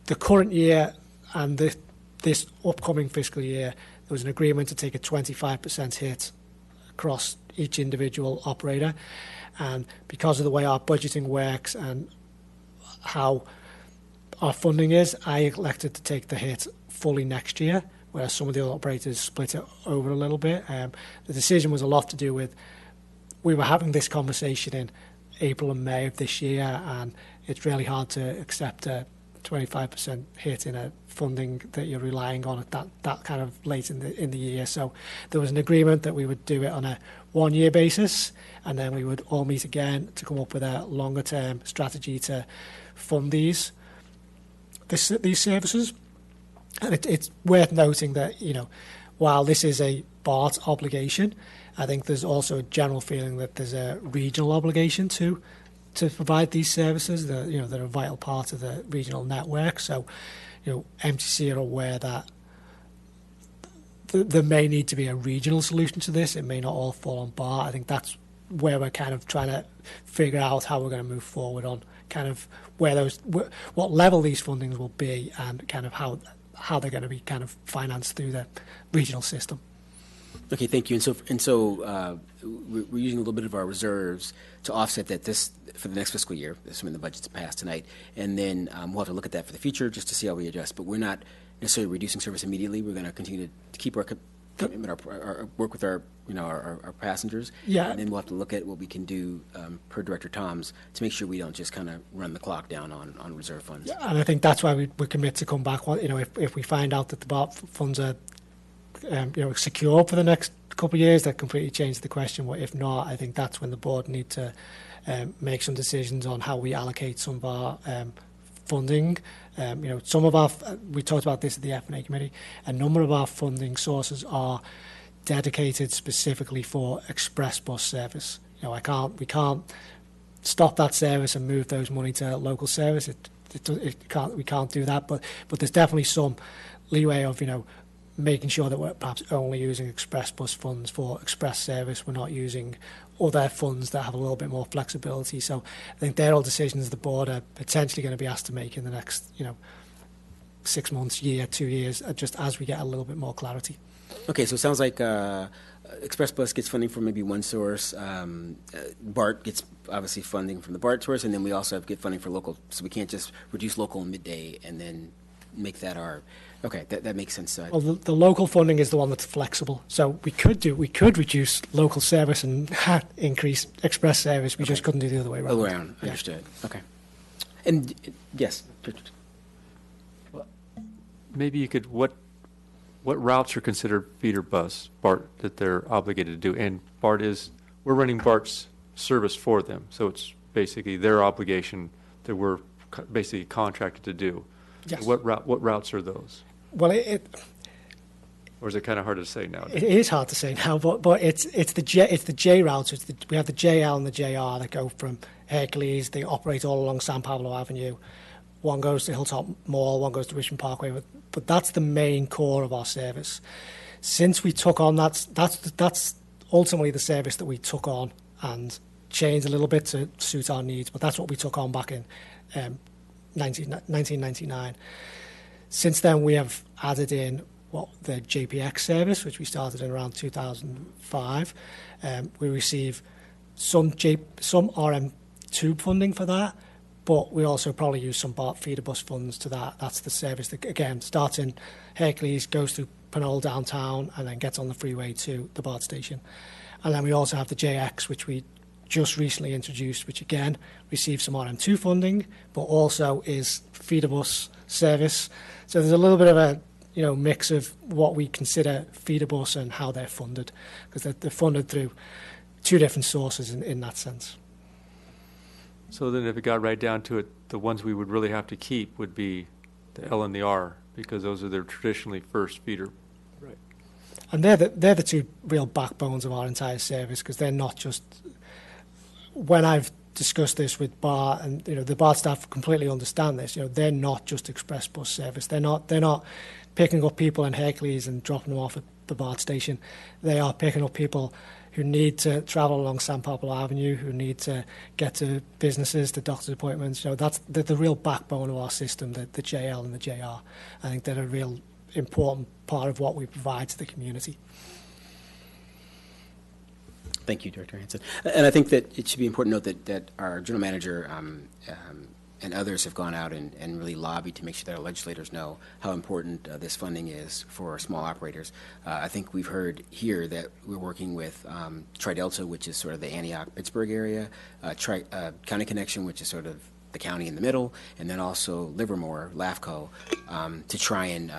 the current year and this upcoming fiscal year, there was an agreement to take a 25% hit across each individual operator. And because of the way our budgeting works and how our funding is, I elected to take the hit fully next year, whereas some of the other operators split it over a little bit. The decision was a lot to do with, we were having this conversation in April and May of this year, and it's really hard to accept a 25% hit in a funding that you're relying on at that kind of late in the year. So there was an agreement that we would do it on a 1-year basis, and then we would all meet again to come up with a longer term strategy to fund these services. And it's worth noting that while this is a BART obligation, I think there's also a general feeling that there's a regional obligation to provide these services. They're a vital part of the regional network. So, MTC are aware that there may need to be a regional solution to this. It may not all fall on BART. I think that's where we're kind of trying to figure out how we're going to move forward on kind of what level these fundings will be and kind of how they're going to be kind of financed through the regional system. Okay, thank you. And so we're using a little bit of our reserves to offset that for the next fiscal year, assuming the budget's passed tonight, and then we'll have to look at that for the future just to see how we adjust. But we're not necessarily reducing service immediately. We're going to continue to keep our commitment, our work with our passengers, and then we'll have to look at what we can do per Director Tom's to make sure we don't just kind of run the clock down on reserve funds. Yeah, and I think that's why we commit to come back. If we find out that the BART funds are secure for the next couple of years, that completely changed the question. What if not? I think that's when the board need to make some decisions on how we allocate some of our funding. Some of our, we talked about this at the F&A committee, a number of our funding sources are dedicated specifically for express bus service. We can't stop that service and move those money to local service. We can't do that, but there's definitely some leeway of, making sure that we're perhaps only using express bus funds for express service. We're not using other funds that have a little bit more flexibility. So I think they're all decisions the board are potentially going to be asked to make in the next, 6 months, year, 2 years, just as we get a little bit more clarity. Okay, so it sounds like Express Bus gets funding from maybe one source. BART gets obviously funding from the BART source, and then we also get funding for local. So we can't just reduce local and midday and then make that our. Okay, that makes sense. Well, the local funding is the one that's flexible. So we could reduce local service and increase express service. We just couldn't do the other way around. Other way around. Yeah. Understood. Okay. And yes. Maybe you could, what routes are considered feeder bus, BART, that they're obligated to do? And BART we're running BART's service for them, so it's basically their obligation that we're basically contracted to do. Yes. What routes are those? Well, Or is it kind of hard to say now? it is hard to say now, but it's the J routes. We have the JL and the JR that go from Hercules. They operate all along San Pablo Avenue. One goes to Hilltop Mall, one goes to Richmond Parkway, but that's the main core of our service. Since we took on that's ultimately the service that we took on and changed a little bit to suit our needs, but that's what we took on back in 1999. Since then, we have added in the JPX service, which we started in around 2005. We receive some RM2 funding for that, but we also probably use some BART feeder bus funds to that. That's the service that, again, starts in Hercules, goes through Pinole downtown, and then gets on the freeway to the BART station. And then we also have the JX, which we just recently introduced, which again receives some RM2 funding, but also is feeder bus service. So there's a little bit of a mix of what we consider feeder bus and how they're funded, because they're funded through two different sources in that sense. So then if it got right down to it, the ones we would really have to keep would be the L and the R, because those are their traditionally first feeder. Right. And they're the two real backbones of our entire service, because they're not just. When I've discussed this with BART, and the BART staff completely understand this. They're not just express bus service. They're not picking up people in Hercules and dropping them off at the BART station. They are picking up people who need to travel along San Pablo Avenue, who need to get to businesses, to doctor's appointments. That's the real backbone of our system, the JL and the JR. I think they're a real important part of what we provide to the community. Thank you, Director Hanson. And I think that it should be important to note that our general manager and others have gone out and really lobbied to make sure that our legislators know how important this funding is for small operators. I think we've heard here that we're working with Tri-Delta, which is sort of the Antioch-Pittsburgh area, County Connection, which is sort of the county in the middle, and then also Livermore, LAFCO, to try and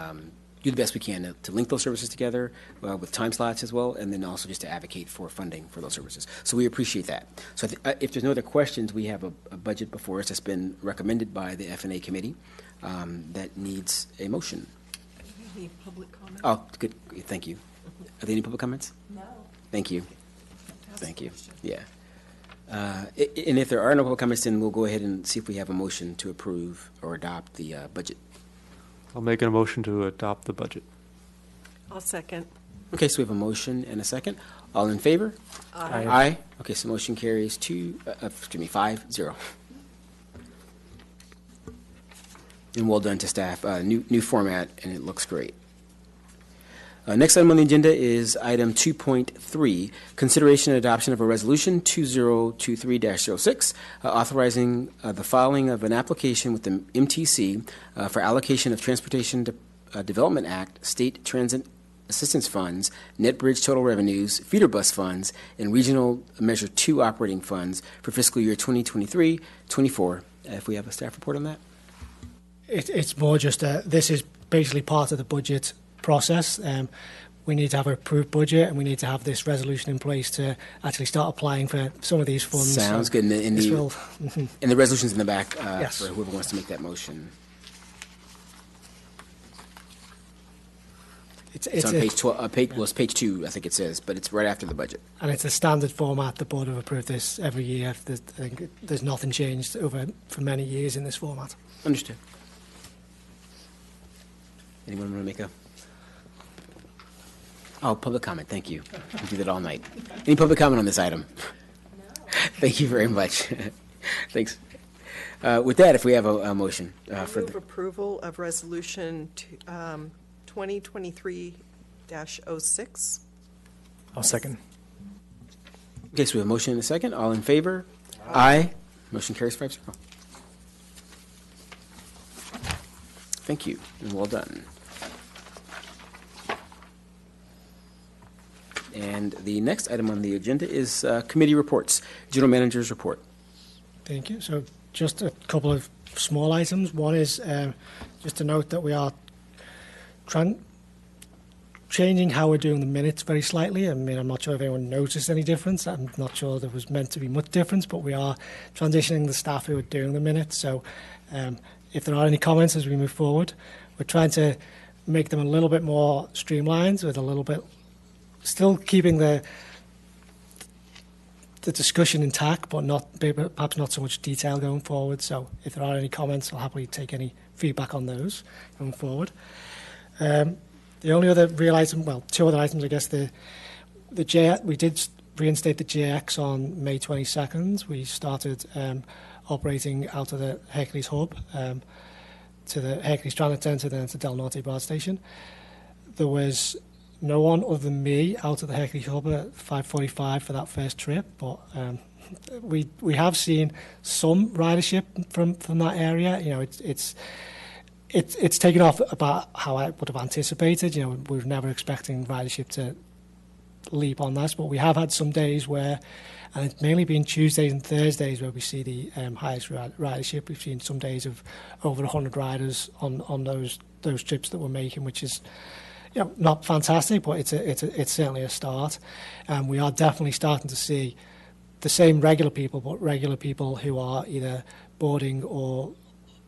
do the best we can to link those services together with time slots as well, and then also just to advocate for funding for those services. So we appreciate that. So if there's no other questions, we have a budget before us that's been recommended by the F&A committee that needs a motion. Any public comment? Oh, good. Thank you. Are there any public comments? No. Thank you. Thank you. Yeah. And if there are no public comments, then we'll go ahead and see if we have a motion to approve or adopt the budget. I'll make a motion to adopt the budget. I'll second. Okay, so we have a motion and a second. All in favor? Aye. Aye. Okay, so motion carries 5-0. And well done to staff. New format, and it looks great. Next item on the agenda is item 2.3, consideration and adoption of a resolution 2023-06, authorizing the filing of an application with the MTC for allocation of Transportation Development Act, State Transit Assistance Funds, Net Bridge Total Revenues, Feeder Bus Funds, and Regional Measure 2 Operating Funds for fiscal year 2023-24. If we have a staff report on that? It's more just this is basically part of the budget process. we need to have an approved budget, and we need to have this resolution in place to actually start applying for some of these funds. Sounds So good. this will- And the resolution's in the back Yes. for whoever wants to make that motion. It's on page 12, well, it's page 2, I think it says, but it's right after the budget. And it's a standard format. The board have approved this every year. There's nothing changed for many years in this format. Understood. Anyone want to make a? Oh, public comment, thank you. We do that all night. Any public comment on this item? Thank you very much. Thanks. With that, if we have a motion for Move the, approval of resolution 2023-06. I'll second. okay, so we have a motion and a second. All in favor? Aye. Motion carries 5-0. Thank you, and well done. And the next item on the agenda is committee reports. General Manager's report. Thank you. So just a couple of small items. One is just to note that we are changing how we're doing the minutes very slightly. I mean, I'm not sure if anyone noticed any difference. I'm not sure there was meant to be much difference, but we are transitioning the staff who are doing the minutes. So if there are any comments as we move forward, we're trying to make them a little bit more streamlined with a little bit, still keeping the discussion intact, but perhaps not so much detail going forward. So if there are any comments, I'll happily take any feedback on those going forward. The only other real item, well, two other items, I guess. We did reinstate the JX on May 22nd. We started operating out of the Hercules hub to the Hercules Transit Centre, then to Del Norte Bar Station. There was no one other than me out of the Hercules hub at 5:45 for that first trip, but we have seen some ridership from that area. You know, it's taken off about how I would have anticipated. You know, we were never expecting ridership to leap on that, but we have had some days where, and it's mainly been Tuesdays and Thursdays where we see the highest ridership. We've seen some days of over 100 riders on those trips that we're making, which is, you know, not fantastic, but it's certainly a start. And we are definitely starting to see the same regular people, but regular people who are either boarding or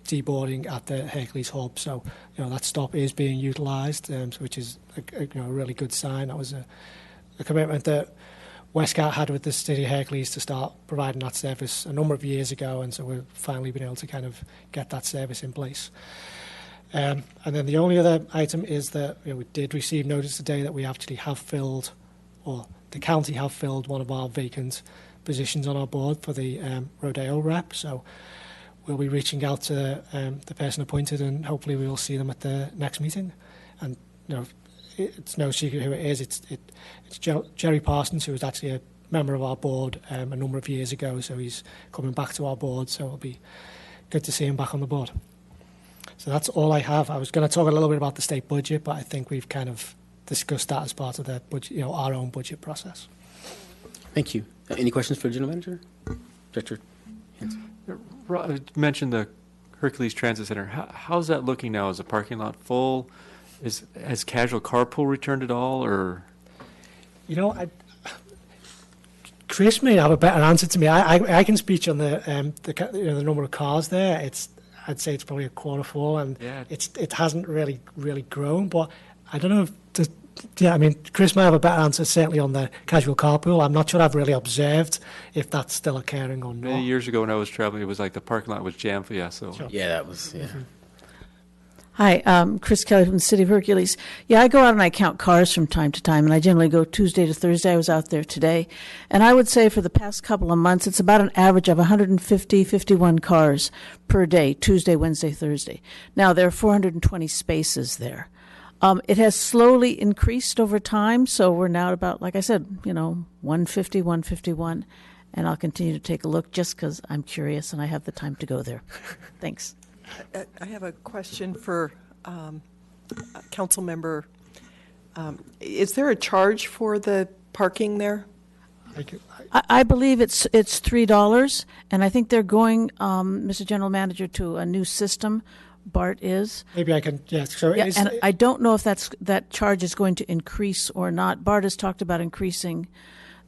deboarding at the Hercules hub. So, you know, that stop is being utilised, which is a really good sign. That was a commitment that WESTCAT had with the City of Hercules to start providing that service a number of years ago, and so we've finally been able to kind of get that service in place. And then the only other item is that, you know, we did receive notice today that we actually have filled, or the county have filled, one of our vacant positions on our board for the Rodeo rep. So we'll be reaching out to the person appointed, and hopefully we will see them at the next meeting. And, you know, it's no secret who it is. It's Jerry Parsons, who was actually a member of our board a number of years ago. So he's coming back to our board. So it'll be good to see him back on the board. So that's all I have. I was going to talk a little bit about the state budget, but I think we've kind of discussed that as part of the budget, you know, our own budget process. Thank you. Any questions for the General Manager? Director Hanson. You mentioned the Hercules Transit Center. How's that looking now? Is the parking lot full? Has casual carpool returned at all, or? You know, Chris may have a better answer to me. I can speak on the number of cars there. I'd say it's probably a quarter full, and Yeah. it hasn't really grown. But I don't know if I mean, Chris may have a better answer certainly on the casual carpool. I'm not sure I've really observed if that's still occurring or not. Many years ago when I was traveling, it was like the parking lot was jammed. Yeah, so. Sure. Yeah, that was, yeah. Mm-hmm. Hi, Chris Kelly from the City of Hercules. Yeah, I go out and I count cars from time to time, and I generally go Tuesday to Thursday. I was out there today. And I would say for the past couple of months, it's about an average of 51 cars per day, Tuesday, Wednesday, Thursday. Now, there are 420 spaces there. It has slowly increased over time, so we're now at about, like I said, 150, 151. And I'll continue to take a look just because I'm curious and I have the time to go there. Thanks. I have a question for council member. Is there a charge for the parking there? I believe it's $3, and I think they're going, Mr. General Manager, to a new system BART is. Maybe I can, yes. So Yeah, it is, and I don't know if that charge is going to increase or not. BART has talked about increasing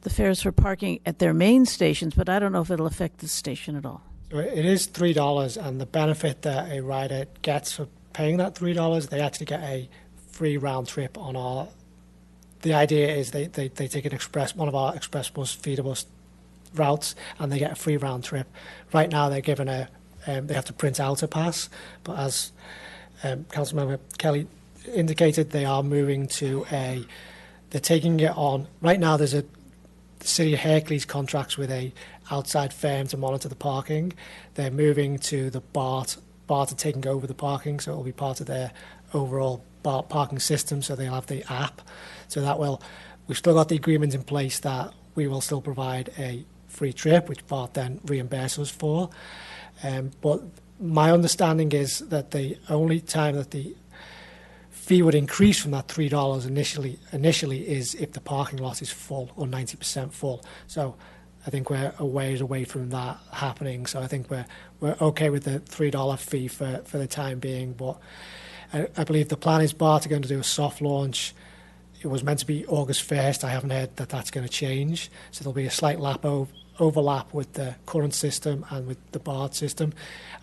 the fares for parking at their main stations, but I don't know if it'll affect this station at all. so it is $3, and the benefit that a rider gets for paying that $3, they actually get a free round trip on our. The idea is they take one of our express bus, feeder bus routes, and they get a free round trip. Right now, they're given they have to print out a pass, but as Councilmember Kelly indicated, they are moving to they're taking it on. Right now, the City of Hercules contracts with a outside firm to monitor the parking. They're moving to the BART are taking over the parking, so it will be part of their overall BART parking system, so they'll have the app. So we've still got the agreement in place that we will still provide a free trip, which BART then reimburses us for. But my understanding is that the only time that the fee would increase from that $3 initially is if the parking lot is full or 90% full. So I think we're a ways away from that happening. So I think we're okay with the $3 fee for the time being. But I believe the plan is BART are going to do a soft launch. It was meant to be August 1st. I haven't heard that that's going to change. So there'll be a slight overlap with the current system and with the BART system.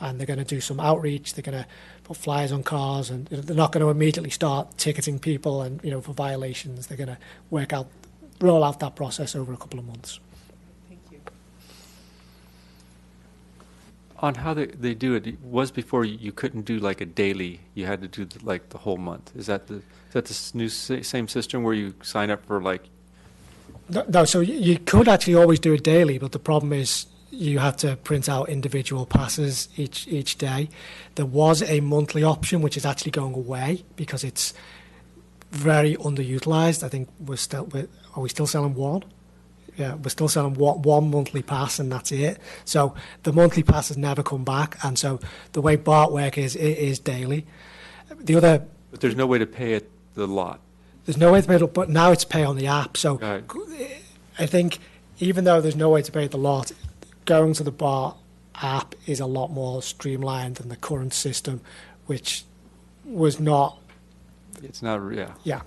And they're going to do some outreach. They're going to put flyers on cars, and they're not going to immediately start ticketing people and for violations. They're going to roll out that process over a couple of months. Thank you. On how they do it, it was before you couldn't do like a daily. You had to do like the whole month. Is that the new same system where you sign up for like? No, so you could actually always do it daily, but the problem is you have to print out individual passes each day. There was a monthly option, which is actually going away because it's very underutilized. I think are we still selling one? Yeah, we're still selling one monthly pass, and that's it. So the monthly pass has never come back, and so the way BART work is, it is daily. But there's no way to pay at the lot. There's no way to pay it, but now it's pay on the app. So Right. I think even though there's no way to pay at the lot, going to the BART app is a lot more streamlined than the current system, which was not. It's not, yeah. Yeah.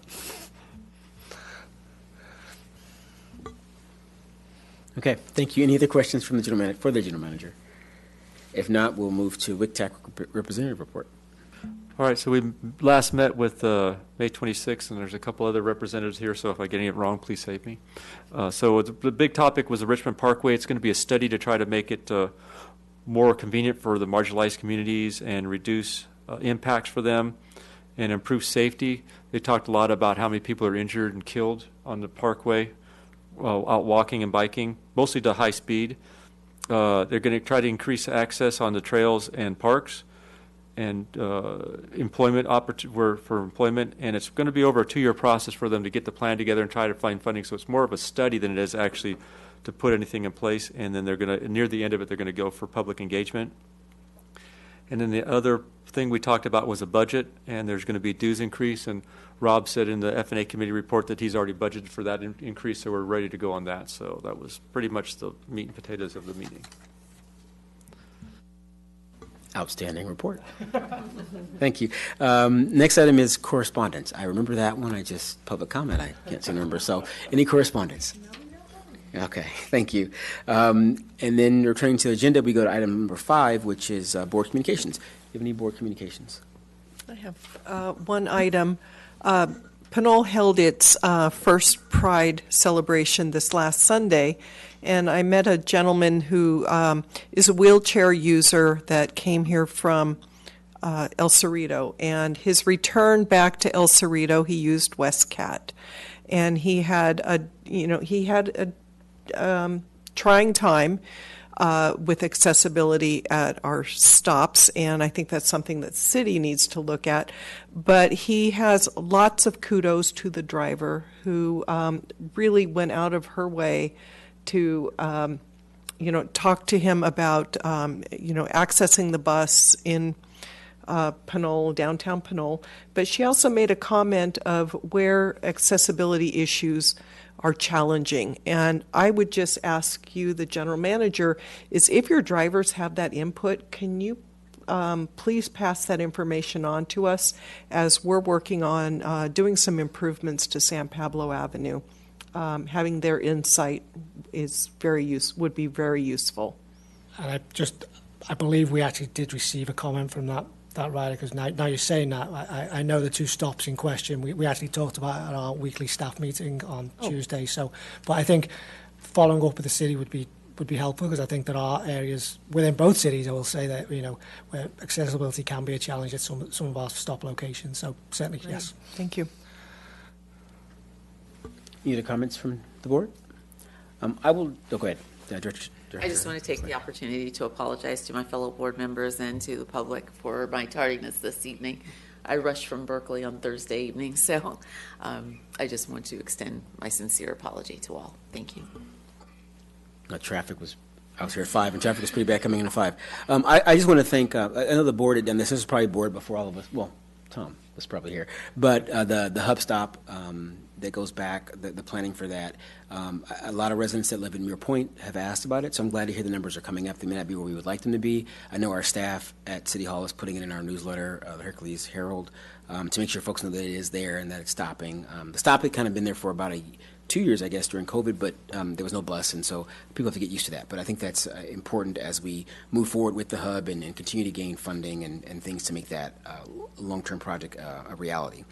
Okay, thank you. Any other questions from the general manager? If not, we'll move to WESTCAT representative report. All right, so we last met with May 26th, and there's a couple other representatives here, so if I get it wrong, please save me. So the big topic was the Richmond Parkway. It's going to be a study to try to make it more convenient for the marginalized communities and reduce impacts for them and improve safety. They talked a lot about how many people are injured and killed on the parkway out walking and biking, mostly to high speed. They're going to try to increase access on the trails and parks and employment for employment, and it's going to be over a 2-year process for them to get the plan together and try to find funding. So it's more of a study than it is actually to put anything in place. And then they're going to, near the end of it, they're going to go for public engagement. And then the other thing we talked about was a budget, and there's going to be a dues increase. And Rob said in the F&A committee report that he's already budgeted for that increase, so we're ready to go on that. So that was pretty much the meat and potatoes of the meeting. Outstanding report. Thank you. Next item is correspondence. I remember that one. Public comment, I can't seem to remember. So any correspondence? Okay, thank you. And then returning to the agenda, we go to item number 5, which is board communications. Do you have any board communications? I have one item. Pinole held its first Pride celebration this last Sunday, and I met a gentleman who is a wheelchair user that came here from El Cerrito, and his return back to El Cerrito, he used WESTCAT, and he had a trying time with accessibility at our stops, and I think that's something that the city needs to look at. But he has lots of kudos to the driver who really went out of her way to talk to him about accessing the bus in Pinole, downtown Pinole. But she also made a comment of where accessibility issues are challenging. And I would just ask you, the general manager, is if your drivers have that input, can you please pass that information on to us, as we're working on doing some improvements to San Pablo Avenue. Having their insight would be very useful. And I believe we actually did receive a comment from that rider, because now you're saying that, I know the two stops in question. We actually talked about it at our weekly staff meeting on Tuesday. So, but I think following up with the city would be helpful, because I think there are areas within both cities, I will say, that where accessibility can be a challenge at some of our stop locations. So certainly, Great. yes. Thank you. Any other comments from the board? I will. Go ahead, Director. I just want to take the opportunity to apologize to my fellow board members and to the public for my tardiness this evening. I rushed from Berkeley on Thursday evening, so I just want to extend my sincere apology to all. Thank you. I was here at 5, and traffic was pretty bad coming in at 5. I just want to thank, I know the board had done this. This was probably board before all of us. Well, Tom was probably here. But the hub stop that goes back, the planning for that, a lot of residents that live in Muir Point have asked about it, so I'm glad to hear the numbers are coming up. They may not be where we would like them to be. I know our staff at City Hall is putting it in our newsletter, the Hercules Herald, to make sure folks know that it is there and that it's stopping. The stop had kind of been there for about 2 years, I guess, during COVID, but there was no bus, and so people have to get used to that. But I think that's important as we move forward with the hub and continue to gain funding and things to make that long-term project a reality.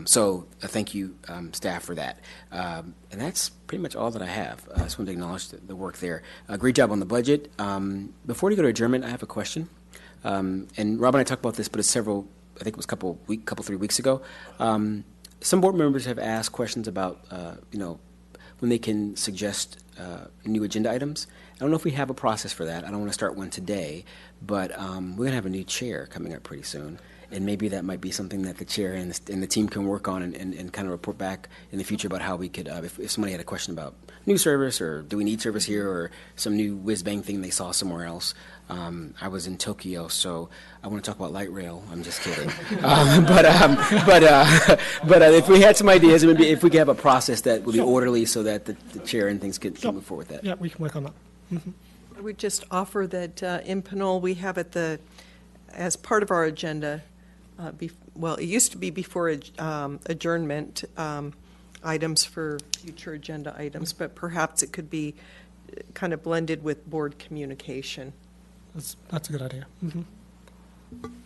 So thank you, staff, for that. And that's pretty much all that I have. I just want to acknowledge the work there. Great job on the budget. Before we go to adjournment, I have a question. And Rob and I talked about this, but it's I think it was a couple 3 weeks ago. Some board members have asked questions about, when they can suggest new agenda items. I don't know if we have a process for that. I don't want to start one today, but we're going to have a new chair coming up pretty soon. And maybe that might be something that the chair and the team can work on and kind of report back in the future about how we could, if somebody had a question about new service or do we need service here or some new whiz-bang thing they saw somewhere else. I was in Tokyo, so I want to talk about light rail. I'm just kidding. But if we had some ideas, maybe if we could have a process that would be orderly so that the chair and things could move forward with that. Yeah, we can work on that. Mm-hmm. I would just offer that in Pinole, we have as part of our agenda, it used to be before adjournment items for future agenda items, but perhaps it could be kind of blended with board communication. That's a good idea. Mm-hmm.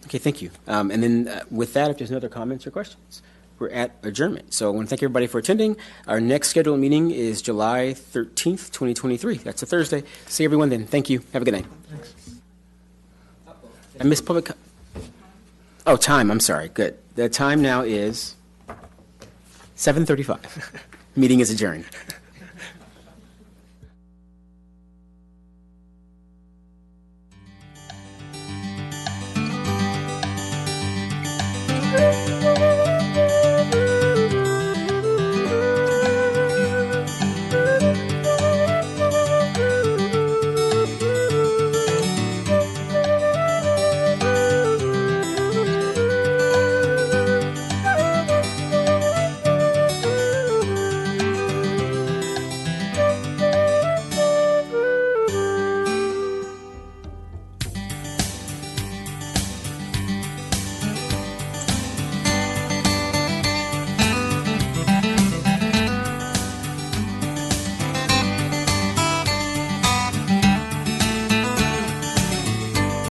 Okay, thank you. And then with that, if there's no other comments or questions, we're at adjournment. So I want to thank everybody for attending. Our next scheduled meeting is July 13th, 2023. That's a Thursday. See everyone then. Thank you. Have a good night. Thanks. I missed public. Oh, time. I'm sorry. Good. The time now is 7:35. Meeting is adjourned.